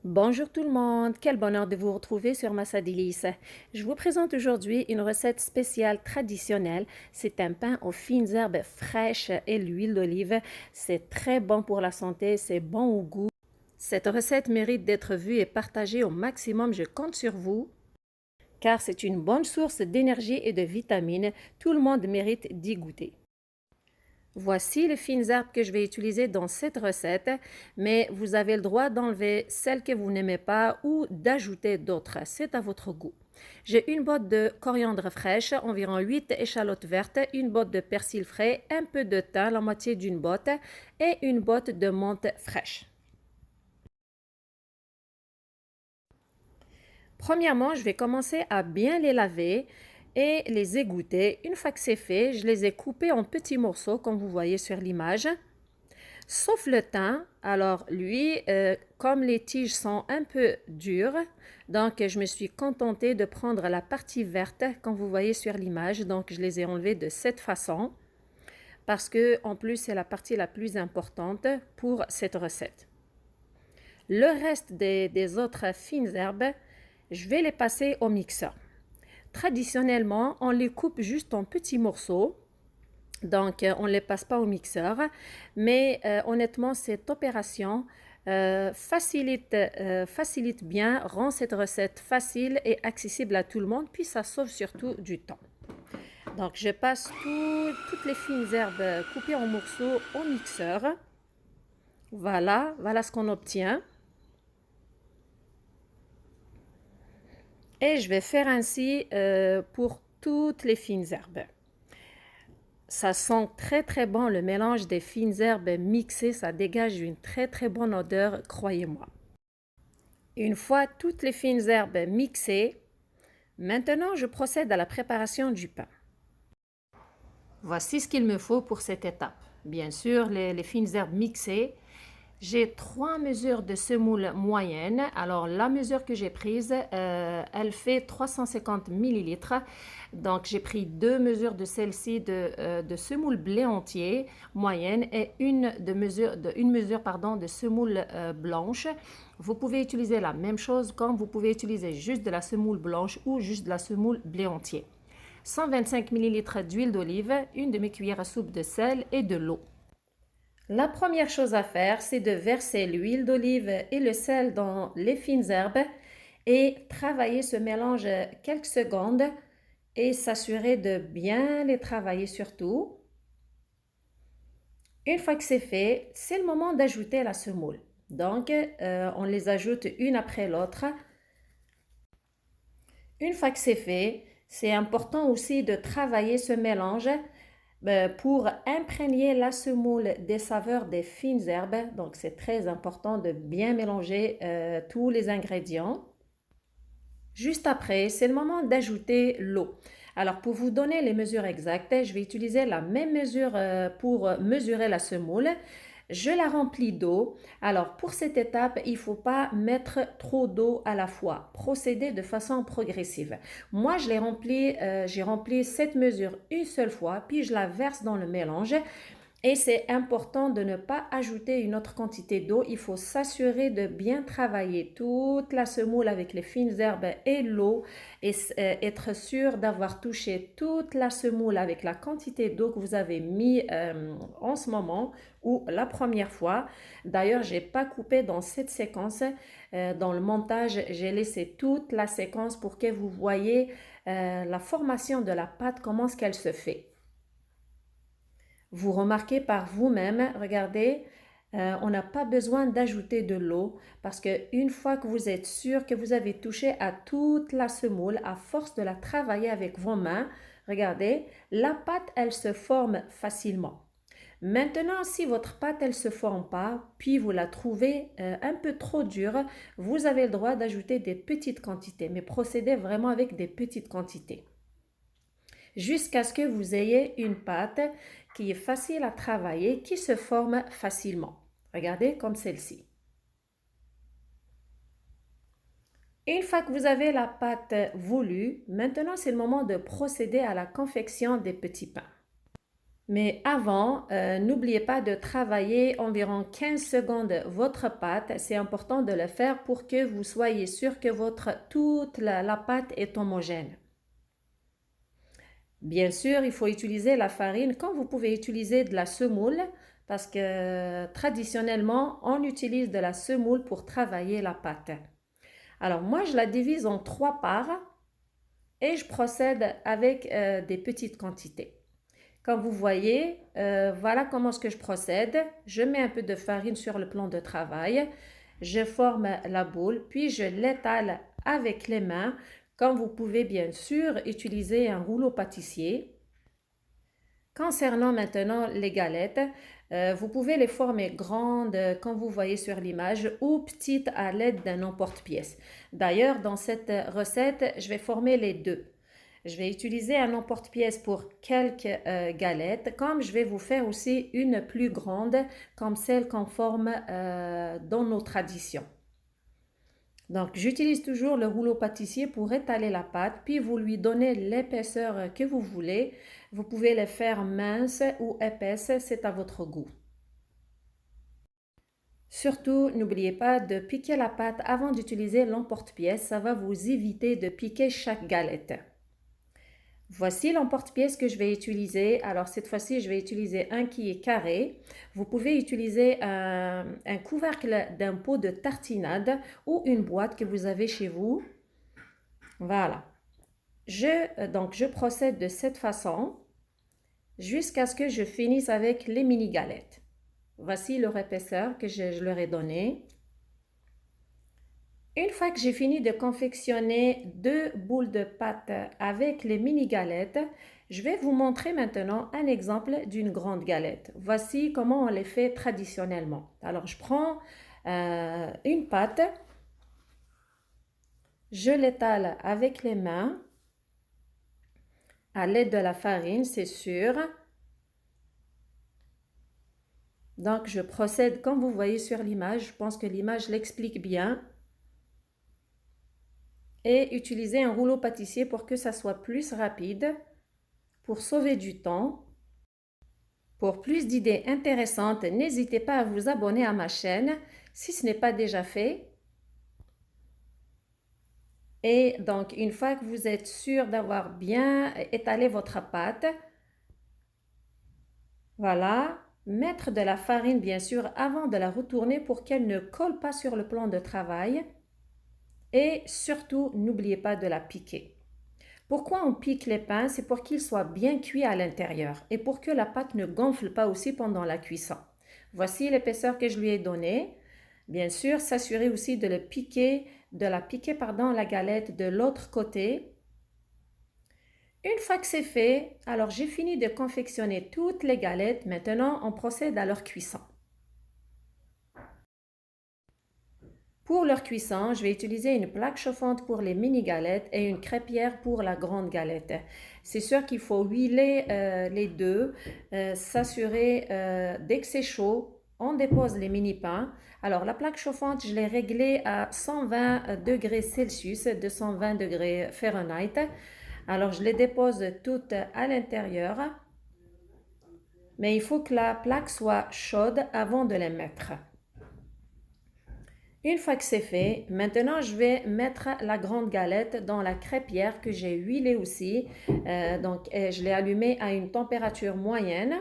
Bonjour tout le monde, quel bonheur de vous retrouver sur Massa Délices. Je vous présente aujourd'hui une recette spéciale traditionnelle. C'est un pain aux fines herbes fraîches et l'huile d'olive. C'est très bon pour la santé, c'est bon au goût. Cette recette mérite d'être vue et partagée au maximum. Je compte sur vous car c'est une bonne source d'énergie et de vitamines. Tout le monde mérite d'y goûter. Voici les fines herbes que je vais utiliser dans cette recette, mais vous avez le droit d'enlever celles que vous n'aimez pas ou d'ajouter d'autres. C'est à votre goût. J'ai une botte de coriandre fraîche, environ 8 échalotes vertes, une botte de persil frais, un peu de thym, la moitié d'une botte et une botte de menthe fraîche. Premièrement, je vais commencer à bien les laver et les égoutter. Une fois que c'est fait, je les ai coupés en petits morceaux comme vous voyez sur l'image. Sauf le thym. Alors lui, comme les tiges sont un peu dures, donc je me suis contentée de prendre la partie verte, comme vous voyez sur l'image. Donc je les ai enlevées de cette façon, parce que en plus c'est la partie la plus importante pour cette recette. Le reste des autres fines herbes, je vais les passer au mixeur. Traditionnellement, on les coupe juste en petits morceaux. Donc, on ne les passe pas au mixeur. Mais honnêtement, cette opération facilite bien, rend cette recette facile et accessible à tout le monde, puis ça sauve surtout du temps. Donc, je passe toutes les fines herbes coupées en morceaux au mixeur. Voilà ce qu'on obtient. Et je vais faire ainsi pour toutes les fines herbes. Ça sent très bon le mélange des fines herbes mixées, ça dégage une très bonne odeur, croyez-moi. Une fois toutes les fines herbes mixées, maintenant je procède à la préparation du pain. Voici ce qu'il me faut pour cette étape. Bien sûr, les fines herbes mixées. J'ai 3 mesures de semoule moyenne. Alors, la mesure que j'ai prise, elle fait 350 millilitres. Donc, j'ai pris 2 mesures de celle-ci de semoule blé entier moyenne et une mesure de semoule blanche. Vous pouvez utiliser la même chose comme vous pouvez utiliser juste de la semoule blanche ou juste de la semoule blé entier. 125 millilitres d'huile d'olive, une demi-cuillère à soupe de sel et de l'eau. La première chose à faire, c'est de verser l'huile d'olive et le sel dans les fines herbes et travailler ce mélange quelques secondes et s'assurer de bien les travailler surtout. Une fois que c'est fait, c'est le moment d'ajouter la semoule. Donc, on les ajoute une après l'autre. Une fois que c'est fait, c'est important aussi de travailler ce mélange pour imprégner la semoule des saveurs des fines herbes. Donc, c'est très important de bien mélanger tous les ingrédients. Juste après, c'est le moment d'ajouter l'eau. Alors, pour vous donner les mesures exactes, je vais utiliser la même mesure pour mesurer la semoule. Je la remplis d'eau. Alors, pour cette étape, il ne faut pas mettre trop d'eau à la fois. Procédez de façon progressive. Moi, j'ai rempli cette mesure une seule fois, puis je la verse dans le mélange. Et c'est important de ne pas ajouter une autre quantité d'eau. Il faut s'assurer de bien travailler toute la semoule avec les fines herbes et l'eau et être sûr d'avoir touché toute la semoule avec la quantité d'eau que vous avez mis en ce moment ou la première fois. D'ailleurs, je n'ai pas coupé dans cette séquence. Dans le montage, j'ai laissé toute la séquence pour que vous voyez la formation de la pâte, comment est-ce qu'elle se fait. Vous remarquez par vous-même, regardez, on n'a pas besoin d'ajouter de l'eau parce qu'une fois que vous êtes sûr que vous avez touché à toute la semoule, à force de la travailler avec vos mains, regardez, la pâte, elle se forme facilement. Maintenant, si votre pâte, elle ne se forme pas, puis vous la trouvez un peu trop dure, vous avez le droit d'ajouter des petites quantités, mais procédez vraiment avec des petites quantités jusqu'à ce que vous ayez une pâte qui est facile à travailler, qui se forme facilement. Regardez comme celle-ci. Une fois que vous avez la pâte voulue, maintenant c'est le moment de procéder à la confection des petits pains. Mais avant, n'oubliez pas de travailler environ 15 secondes votre pâte. C'est important de le faire pour que vous soyez sûr que toute la pâte est homogène. Bien sûr, il faut utiliser la farine comme vous pouvez utiliser de la semoule parce que traditionnellement, on utilise de la semoule pour travailler la pâte. Alors moi, je la divise en 3 parts et je procède avec des petites quantités. Comme vous voyez, voilà comment est-ce que je procède. Je mets un peu de farine sur le plan de travail, je forme la boule, puis je l'étale avec les mains. Comme vous pouvez bien sûr utiliser un rouleau pâtissier. Concernant maintenant les galettes, vous pouvez les former grandes comme vous voyez sur l'image ou petites à l'aide d'un emporte-pièce. D'ailleurs, dans cette recette, je vais former les deux. Je vais utiliser un emporte-pièce pour quelques galettes, comme je vais vous faire aussi une plus grande, comme celle qu'on forme dans nos traditions. Donc, j'utilise toujours le rouleau pâtissier pour étaler la pâte, puis vous lui donnez l'épaisseur que vous voulez. Vous pouvez les faire minces ou épaisses, c'est à votre goût. Surtout, n'oubliez pas de piquer la pâte avant d'utiliser l'emporte-pièce, ça va vous éviter de piquer chaque galette. Voici l'emporte-pièce que je vais utiliser. Alors cette fois-ci, je vais utiliser un qui est carré. Vous pouvez utiliser un couvercle d'un pot de tartinade ou une boîte que vous avez chez vous. Voilà. Donc je procède de cette façon jusqu'à ce que je finisse avec les mini galettes. Voici leur épaisseur que je leur ai donné. Une fois que j'ai fini de confectionner 2 boules de pâte avec les mini galettes, je vais vous montrer maintenant un exemple d'une grande galette. Voici comment on les fait traditionnellement. Alors je prends une pâte, je l'étale avec les mains à l'aide de la farine, c'est sûr. Donc je procède comme vous voyez sur l'image, je pense que l'image l'explique bien. Et utiliser un rouleau pâtissier pour que ça soit plus rapide, pour sauver du temps. Pour plus d'idées intéressantes, n'hésitez pas à vous abonner à ma chaîne si ce n'est pas déjà fait. Et donc, une fois que vous êtes sûr d'avoir bien étalé votre pâte, voilà, mettre de la farine bien sûr avant de la retourner pour qu'elle ne colle pas sur le plan de travail. Et surtout, n'oubliez pas de la piquer. Pourquoi on pique les pains? C'est pour qu'ils soient bien cuits à l'intérieur et pour que la pâte ne gonfle pas aussi pendant la cuisson. Voici l'épaisseur que je lui ai donnée. Bien sûr, s'assurer aussi de la piquer la galette de l'autre côté. Une fois que c'est fait, alors j'ai fini de confectionner toutes les galettes. Maintenant, on procède à leur cuisson. Pour leur cuisson, je vais utiliser une plaque chauffante pour les mini galettes et une crêpière pour la grande galette. C'est sûr qu'il faut huiler les deux, s'assurer dès que c'est chaud, on dépose les mini pains. Alors la plaque chauffante, je l'ai réglée à 120 degrés Celsius, 220 degrés Fahrenheit. Alors je les dépose toutes à l'intérieur, mais il faut que la plaque soit chaude avant de les mettre. Une fois que c'est fait, maintenant je vais mettre la grande galette dans la crêpière que j'ai huilée aussi. Je l'ai allumée à une température moyenne.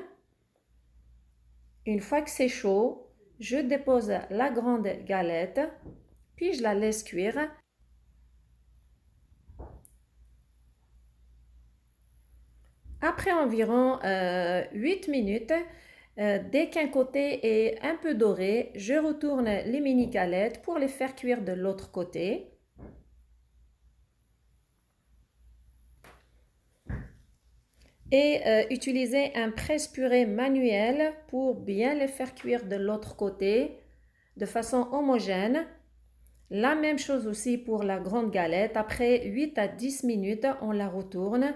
Une fois que c'est chaud, je dépose la grande galette, puis je la laisse cuire. Après environ 8 minutes, dès qu'un côté est un peu doré, je retourne les mini galettes pour les faire cuire de l'autre côté. Et utiliser un presse-purée manuel pour bien les faire cuire de l'autre côté de façon homogène. La même chose aussi pour la grande galette. Après 8 à 10 minutes, on la retourne.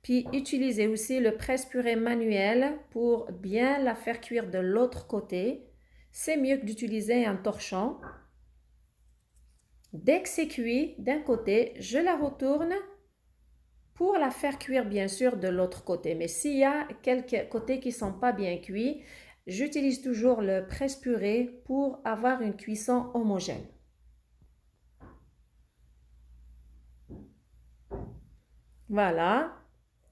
Puis utilisez aussi le presse-purée manuel pour bien la faire cuire de l'autre côté. C'est mieux que d'utiliser un torchon. Dès que c'est cuit d'un côté, je la retourne pour la faire cuire bien sûr de l'autre côté. Mais s'il y a quelques côtés qui ne sont pas bien cuits, j'utilise toujours le presse-purée pour avoir une cuisson homogène. Voilà.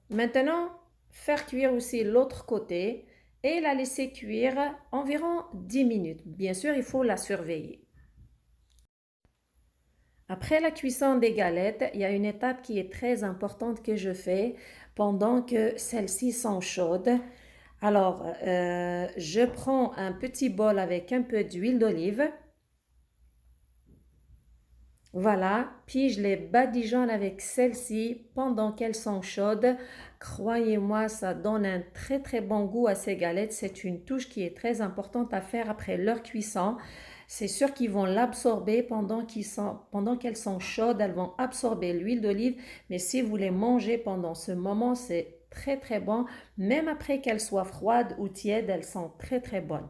Maintenant, faire cuire aussi l'autre côté et la laisser cuire environ 10 minutes. Bien sûr, il faut la surveiller. Après la cuisson des galettes, il y a une étape qui est très importante que je fais pendant que celles-ci sont chaudes. Alors, je prends un petit bol avec un peu d'huile d'olive. Voilà, puis je les badigeonne avec celles-ci pendant qu'elles sont chaudes. Croyez-moi, ça donne un très très bon goût à ces galettes. C'est une touche qui est très importante à faire après leur cuisson. C'est sûr qu'ils vont l'absorber pendant qu'elles sont chaudes. Elles vont absorber l'huile d'olive. Mais si vous les mangez pendant ce moment, c'est très très bon. Même après qu'elles soient froides ou tièdes, elles sont très très bonnes.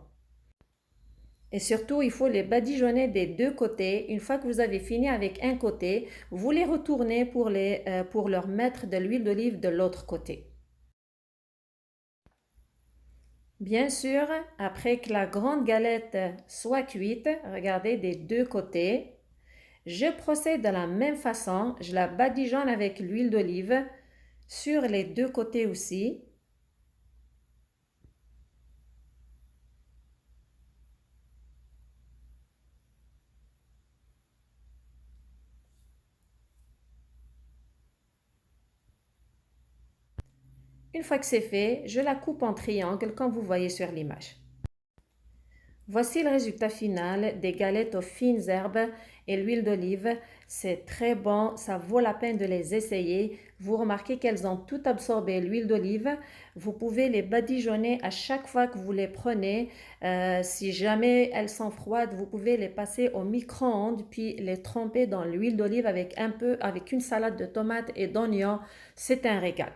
Et surtout, il faut les badigeonner des deux côtés. Une fois que vous avez fini avec un côté, vous les retournez pour leur mettre de l'huile d'olive de l'autre côté. Bien sûr, après que la grande galette soit cuite, regardez des deux côtés, je procède de la même façon. Je la badigeonne avec l'huile d'olive sur les deux côtés aussi. Une fois que c'est fait, je la coupe en triangle comme vous voyez sur l'image. Voici le résultat final des galettes aux fines herbes et l'huile d'olive. C'est très bon, ça vaut la peine de les essayer. Vous remarquez qu'elles ont tout absorbé l'huile d'olive. Vous pouvez les badigeonner à chaque fois que vous les prenez. Si jamais elles sont froides, vous pouvez les passer au micro-ondes puis les tremper dans l'huile d'olive avec une salade de tomates et d'oignons. C'est un régal.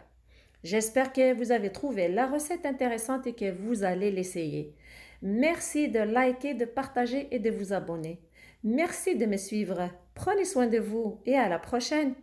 J'espère que vous avez trouvé la recette intéressante et que vous allez l'essayer. Merci de liker, de partager et de vous abonner. Merci de me suivre. Prenez soin de vous et à la prochaine.